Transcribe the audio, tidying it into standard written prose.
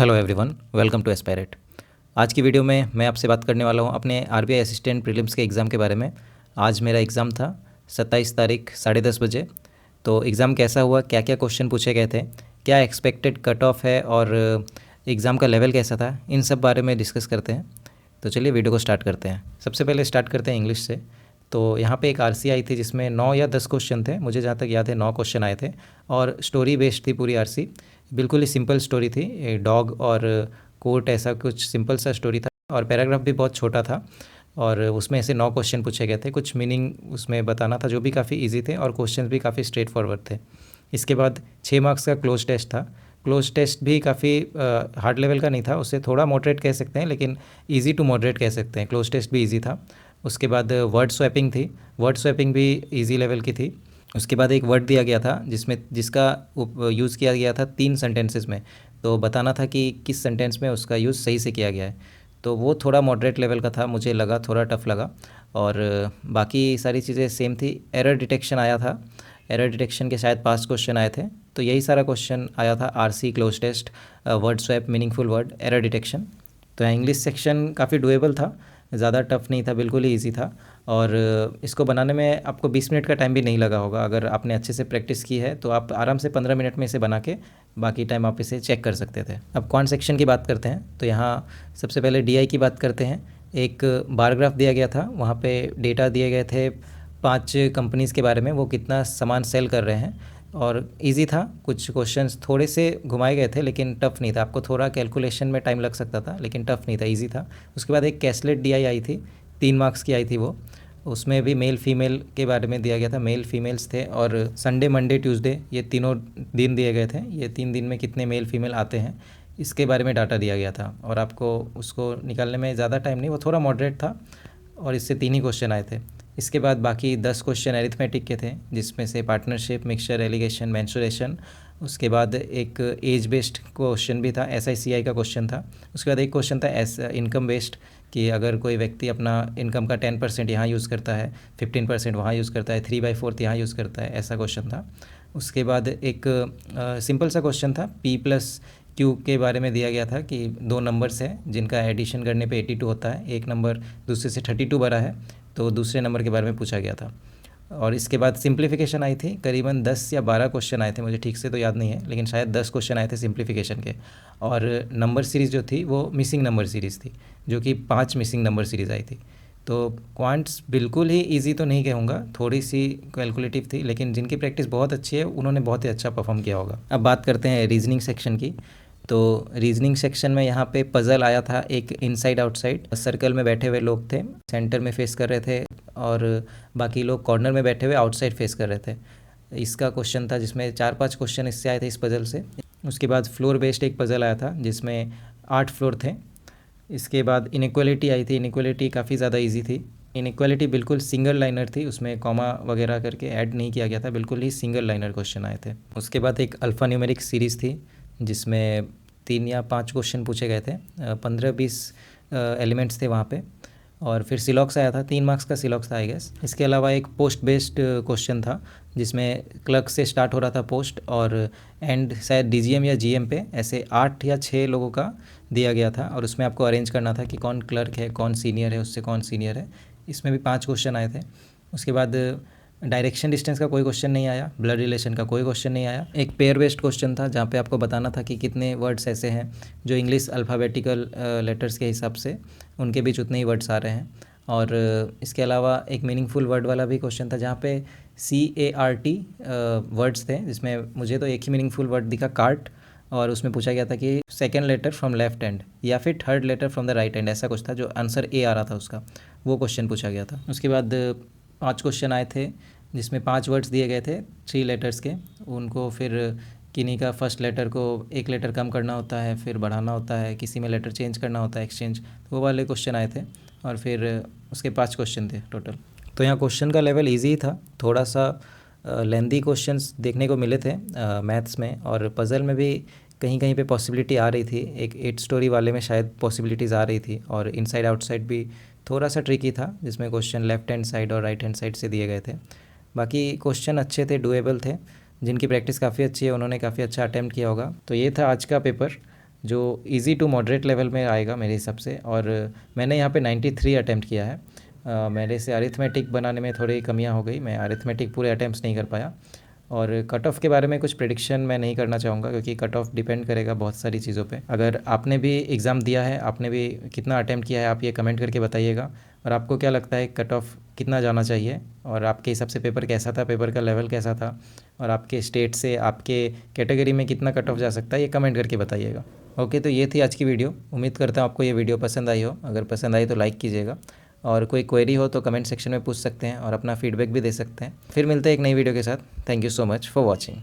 Hello everyone, welcome to Aspirate. आज की video में मैं आपसे बात करने वाला हूँ अपने आरबीआई असिस्टेंट प्रीलिम्स के एग्ज़ाम के बारे में। आज मेरा एग्ज़ाम था 27 तारीख 10:30 बजे। तो एग्ज़ाम कैसा हुआ, क्या क्या क्वेश्चन पूछे गए थे, क्या एक्सपेक्टेड कट ऑफ है और एग्ज़ाम का लेवल कैसा था, इन सब बारे में डिस्कस करते हैं। तो चलिए वीडियो को स्टार्ट करते हैं। सबसे पहले स्टार्ट करते हैं इंग्लिश से। तो यहाँ पे एक आरसी आई थी जिसमें 9 या 10 क्वेश्चन थे, मुझे जहाँ तक याद है 9 क्वेश्चन आए थे और स्टोरी बेस्ड थी पूरी आरसी। बिल्कुल ही सिंपल स्टोरी थी, डॉग और कोर्ट ऐसा कुछ सिंपल सा स्टोरी था और पैराग्राफ भी बहुत छोटा था और उसमें ऐसे 9 क्वेश्चन पूछे गए थे। कुछ मीनिंग उसमें बताना था जो भी काफ़ी इजी थे और क्वेश्चन भी काफ़ी स्ट्रेट फॉरवर्ड थे। इसके बाद 6 मार्क्स का क्लोज टेस्ट था। क्लोज टेस्ट भी काफ़ी हार्ड लेवल का नहीं था, उससे थोड़ा मॉडरेट कह सकते हैं, लेकिन इजी टू मॉडरेट कह सकते हैं। क्लोज टेस्ट भी इजी था। उसके बाद वर्ड स्वैपिंग थी, वर्ड स्वैपिंग भी इजी लेवल की थी। उसके बाद एक वर्ड दिया गया था जिसका यूज़ किया गया था 3 सेंटेंसेस में, तो बताना था कि किस सेंटेंस में उसका यूज़ सही से किया गया है। तो वो थोड़ा मॉडरेट लेवल का था, मुझे लगा थोड़ा टफ लगा। और बाकी सारी चीज़ें सेम थी। एरर डिटेक्शन आया था, एरर डिटेक्शन के शायद 5 क्वेश्चन आए थे। तो यही सारा क्वेश्चन आया था, RC, cloze test, word swap, meaningful word, error detection. तो इंग्लिश सेक्शन काफ़ी डुएबल था, ज़्यादा टफ नहीं था, बिल्कुल ही ईजी था। और इसको बनाने में आपको 20 मिनट का टाइम भी नहीं लगा होगा। अगर आपने अच्छे से प्रैक्टिस की है तो आप आराम से 15 मिनट में इसे बना के बाकी टाइम आप इसे चेक कर सकते थे। अब क्वांट सेक्शन की बात करते हैं। तो यहाँ सबसे पहले डीआई की बात करते हैं। एक बार ग्राफ दिया गया था, वहाँ पे डेटा दिए गए थे 5 कंपनीज़ के बारे में, वो कितना सामान सेल कर रहे हैं। और इजी था, कुछ क्वेश्चंस थोड़े से घुमाए गए थे लेकिन टफ़ नहीं था। आपको थोड़ा कैलकुलेशन में टाइम लग सकता था लेकिन टफ़ नहीं था, इजी था। उसके बाद एक कैसलेट डीआई आई थी, 3 मार्क्स की आई थी वो। उसमें भी मेल फीमेल के बारे में दिया गया था, मेल फीमेल्स थे और संडे मंडे ट्यूसडे ये तीनों दिन दिए गए थे। ये 3 दिन में कितने मेल फीमेल आते हैं इसके बारे में डाटा दिया गया था और आपको उसको निकालने में ज़्यादा टाइम नहीं, वो थोड़ा मॉडरेट था और इससे 3 ही क्वेश्चन आए थे। इसके बाद बाकी 10 क्वेश्चन एरिथमेटिक के थे, जिसमें से पार्टनरशिप, मिक्सचर, एलिगेशन, मेंसुरेशन। उसके बाद एक एज बेस्ड क्वेश्चन भी था, एसआईसीआई का क्वेश्चन था। उसके बाद एक क्वेश्चन था इनकम बेस्ड, कि अगर कोई व्यक्ति अपना इनकम का 10% यहाँ यूज़ करता है, 15% वहाँ यूज़ करता है, 3/4 यहाँ यूज़ करता है, ऐसा क्वेश्चन था। उसके बाद एक सिंपल सा क्वेश्चन था, P+Q के बारे में दिया गया था कि 2 नंबर्स हैं जिनका एडिशन करने पे 82 होता है, एक नंबर दूसरे से 32 बड़ा है, तो दूसरे नंबर के बारे में पूछा गया था। और इसके बाद सिंप्लीफिकेशन आई थी, करीबन 10 या 12 क्वेश्चन आए थे, मुझे ठीक से तो याद नहीं है लेकिन शायद 10 क्वेश्चन आए थे सिंप्लीफिकेशन के। और नंबर सीरीज़ जो थी वो मिसिंग नंबर सीरीज़ थी, जो कि 5 मिसिंग नंबर सीरीज़ आई थी। तो क्वांट्स बिल्कुल ही इजी तो नहीं कहूँगा, थोड़ी सी कैलकुलेटिव थी, लेकिन जिनकी प्रैक्टिस बहुत अच्छी है उन्होंने बहुत ही अच्छा परफॉर्म किया होगा। अब बात करते हैं रीजनिंग सेक्शन की। तो रीजनिंग सेक्शन में यहाँ पे पज़ल आया था, एक इनसाइड आउटसाइड। सर्कल में बैठे हुए लोग थे, सेंटर में फेस कर रहे थे और बाकी लोग कॉर्नर में बैठे हुए आउटसाइड फेस कर रहे थे। इसका क्वेश्चन था जिसमें 4-5 क्वेश्चन इससे आए थे, इस पज़ल से। उसके बाद फ्लोर बेस्ड एक पज़ल आया था जिसमें 8 फ्लोर थे। इसके बाद इनइक्वालिटी आई थी, इनइक्वालिटी काफ़ी ज़्यादा इजी थी। इनइक्वालिटी बिल्कुल सिंगल लाइनर थी, उसमें कॉमा वगैरह करके ऐड नहीं किया गया था, बिल्कुल ही सिंगल लाइनर क्वेश्चन आए थे। उसके बाद एक अल्फ़ा न्यूमेरिक सीरीज़ थी जिसमें 3 या 5 क्वेश्चन पूछे गए थे, 15-20 एलिमेंट्स थे वहाँ पे। और फिर सिलॉक्स आया था, 3 मार्क्स का सिलॉक्स था आई गेस। इसके अलावा एक पोस्ट बेस्ड क्वेश्चन था जिसमें क्लर्क से स्टार्ट हो रहा था पोस्ट और एंड शायद डीजीएम या जीएम पे, ऐसे 8 या 6 लोगों का दिया गया था और उसमें आपको अरेंज करना था कि कौन क्लर्क है, कौन सीनियर है, उससे कौन सीनियर है। इसमें भी 5 क्वेश्चन आए थे। उसके बाद डायरेक्शन डिस्टेंस का कोई क्वेश्चन नहीं आया, ब्लड रिलेशन का कोई क्वेश्चन नहीं आया। एक पेयर बेस्ड क्वेश्चन था जहाँ पे आपको बताना था कि कितने वर्ड्स ऐसे हैं जो इंग्लिश अल्फ़ाबेटिकल लेटर्स के हिसाब से उनके बीच उतने ही वर्ड्स आ रहे हैं। और इसके अलावा एक मीनिंगफुल वर्ड वाला भी क्वेश्चन था जहाँ पे CART वर्ड्स थे, जिसमें मुझे तो एक ही मीनिंगफुल वर्ड दिखा, कार्ट। और उसमें पूछा गया था कि second letter from left hand या फिर third letter from the right hand, ऐसा कुछ था, जो आंसर A आ रहा था उसका, वो क्वेश्चन पूछा गया था। उसके बाद 5 क्वेश्चन आए थे जिसमें 5 वर्ड्स दिए गए थे 3 लेटर्स के, उनको फिर किन्हीं का फर्स्ट लेटर को 1 लेटर कम करना होता है, फिर बढ़ाना होता है, किसी में लेटर चेंज करना होता है, एक्सचेंज, वो वाले क्वेश्चन आए थे। और फिर उसके 5 क्वेश्चन थे टोटल। तो यहाँ क्वेश्चन का लेवल इजी था, थोड़ा सा लेंदी क्वेश्चंस देखने को मिले थे मैथ्स में, और पज़ल में भी कहीं कहीं पे पॉसिबिलिटी आ रही थी। एक 8 स्टोरी वाले में शायद पॉसिबिलिटीज़ आ रही थी, और इनसाइड आउटसाइड भी थोड़ा सा ट्रिकी था जिसमें क्वेश्चन लेफ्ट हैंड साइड और राइट हैंड साइड से दिए गए थे। बाकी क्वेश्चन अच्छे थे, डुएबल थे, जिनकी प्रैक्टिस काफ़ी अच्छी है उन्होंने काफ़ी अच्छा अटैम्प्ट किया होगा। तो ये था आज का पेपर। जो इजी टू मॉडरेट लेवल में आएगा मेरे हिसाब से। और मैंने यहाँ पे 93 अटैम्प्ट किया है। मेरे से अरिथमेटिक बनाने में थोड़ी कमियाँ हो गई, मैं अरिथमेटिक पूरे अटैम्प्ट्स नहीं कर पाया। और कट ऑफ़ के बारे में कुछ प्रेडिक्शन मैं नहीं करना चाहूँगा, क्योंकि कट ऑफ़ डिपेंड करेगा बहुत सारी चीज़ों पे। अगर आपने भी एग्ज़ाम दिया है, आपने भी कितना अटैम्प्ट किया है, आप ये कमेंट करके बताइएगा। और आपको क्या लगता है कट ऑफ़ कितना जाना चाहिए, और आपके हिसाब से पेपर कैसा था, पेपर का लेवल कैसा था, और आपके स्टेट से आपके कैटेगरी में कितना कट ऑफ़ जा सकता है, ये कमेंट करके बताइएगा। ओके, तो ये थी आज की वीडियो। उम्मीद करता हूँ आपको ये वीडियो पसंद आई हो। अगर पसंद आई तो लाइक कीजिएगा, और कोई क्वेरी हो तो कमेंट सेक्शन में पूछ सकते हैं और अपना फीडबैक भी दे सकते हैं। फिर मिलते हैं एक नई वीडियो के साथ। Thank you so much for watching.